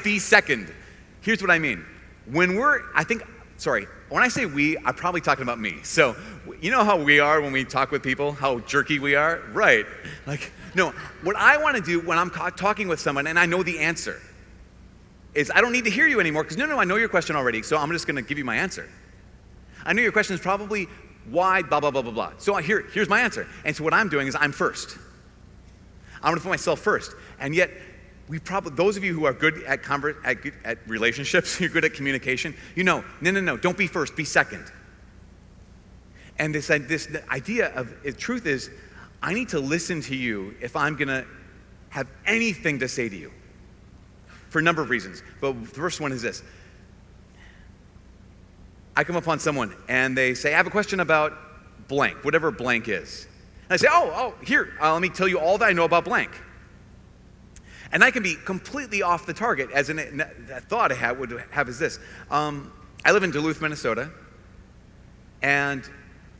be second, here's what I mean. When I say we, I'm probably talking about me. So, you know how we are when we talk with people, how jerky we are? Right. No, what I want to do when I'm talking with someone and I know the answer is I don't need to hear you anymore because no, I know your question already, so I'm just going to give you my answer. I know your question is probably why, blah, blah, blah, blah, blah. So here's my answer. And so what I'm doing is I'm first. I'm going to put myself first. And yet, those of you who are good at relationships, you're good at communication, no, don't be first, be second. And this idea of truth is, I need to listen to you if I'm going to have anything to say to you. For a number of reasons. But the first one is this. I come upon someone and they say, I have a question about blank, whatever blank is. And I say, here, let me tell you all that I know about blank. And I can be completely off the target, as in that thought I would have is this. I live in Duluth, Minnesota, and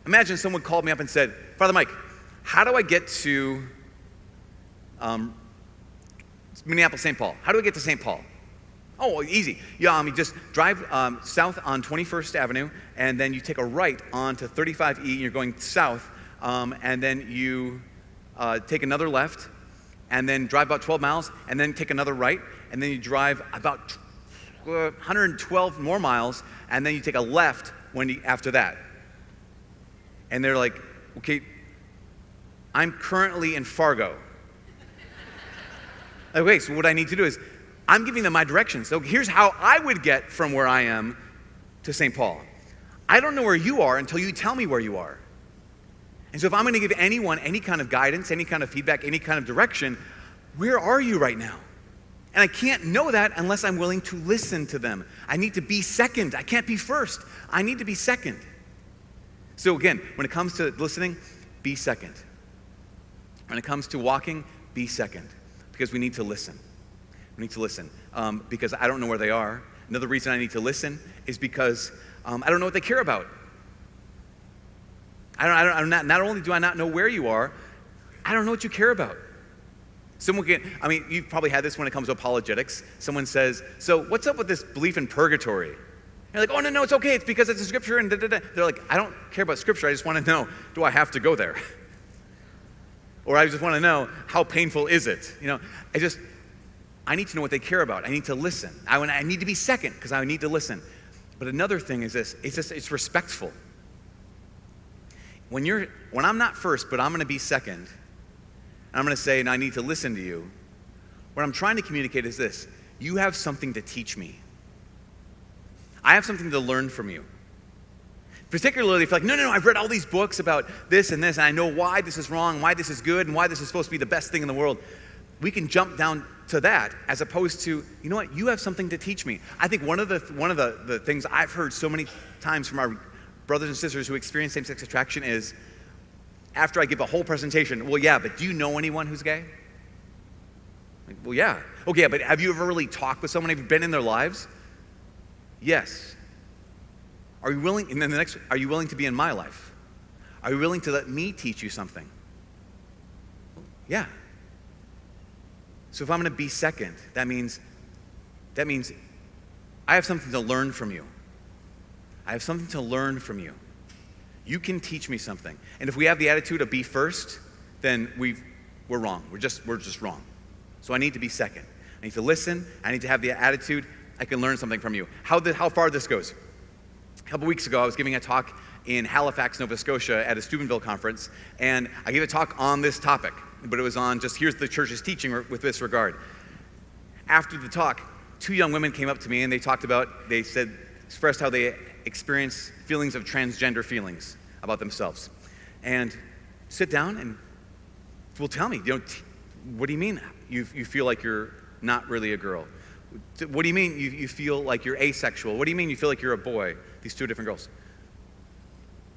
imagine someone called me up and said, Father Mike, how do I get to Minneapolis, St. Paul? How do I get to St. Paul? Oh, easy. Yeah, you just drive south on 21st Avenue, and then you take a right onto 35E, and you're going south, and then you take another left, and then drive about 12 miles, and then take another right, and then you drive about 112 more miles, and then you take a left after that. And they're like, okay, I'm currently in Fargo. Okay, so what I need to do is, I'm giving them my directions. So here's how I would get from where I am to St. Paul. I don't know where you are until you tell me where you are. And so if I'm going to give anyone any kind of guidance, any kind of feedback, any kind of direction, where are you right now? And I can't know that unless I'm willing to listen to them. I need to be second. I can't be first. I need to be second. So again, when it comes to listening, be second. When it comes to walking, be second. Because we need to listen. We need to listen. Because I don't know where they are. Another reason I need to listen is because I don't know what they care about. Not only do I not know where you are, I don't know what you care about. You've probably had this when it comes to apologetics. Someone says, so what's up with this belief in purgatory? You're like, oh, no, it's okay. It's because it's in Scripture and da-da-da. They're like, I don't care about Scripture. I just want to know, do I have to go there? Or I just want to know, how painful is it? I need to know what they care about. I need to listen. I need to be second because I need to listen. But another thing is this, it's respectful. When I'm not first, but I'm going to be second, and I'm going to say, and I need to listen to you, what I'm trying to communicate is this. You have something to teach me. I have something to learn from you. Particularly if you're like, no, I've read all these books about this, and I know why this is wrong, why this is good, and why this is supposed to be the best thing in the world. We can jump down to that as opposed to, you know what, you have something to teach me. I think one of the things I've heard so many times from our brothers and sisters who experience same-sex attraction is, after I give a whole presentation, well, yeah, but do you know anyone who's gay? Like, well, yeah. Okay, but have you ever really talked with someone? Have you been in their lives? Yes. Are you willing, and then the next, are you willing to be in my life? Are you willing to let me teach you something? Yeah. So if I'm going to be second, that means I have something to learn from you. I have something to learn from you. You can teach me something. And if we have the attitude of be first, then we're wrong. We're just wrong. So I need to be second. I need to listen. I need to have the attitude I can learn something from you. How far this goes. A couple weeks ago, I was giving a talk in Halifax, Nova Scotia at a Steubenville conference, and I gave a talk on this topic, but it was on just here's the church's teaching with this regard. After the talk, two young women came up to me and they expressed how they experience feelings of transgender feelings about themselves. And sit down and, well, tell me, what do you mean you feel like you're not really a girl? What do you mean you feel like you're asexual? What do you mean you feel like you're a boy? These two different girls.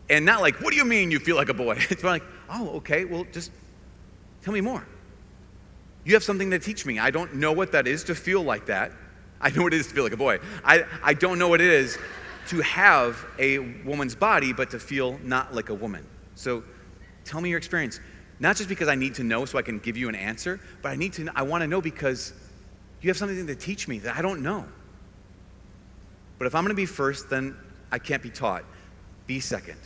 And not like, what do you mean you feel like a boy? It's like, oh, okay, well, just tell me more. You have something to teach me. I don't know what that is to feel like that. I know what it is to feel like a boy. I don't know what it is to have a woman's body, but to feel not like a woman. So tell me your experience. Not just because I need to know so I can give you an answer, but I want to know because You have something to teach me that I don't know. But if I'm going to be first, then I can't be taught. Be second.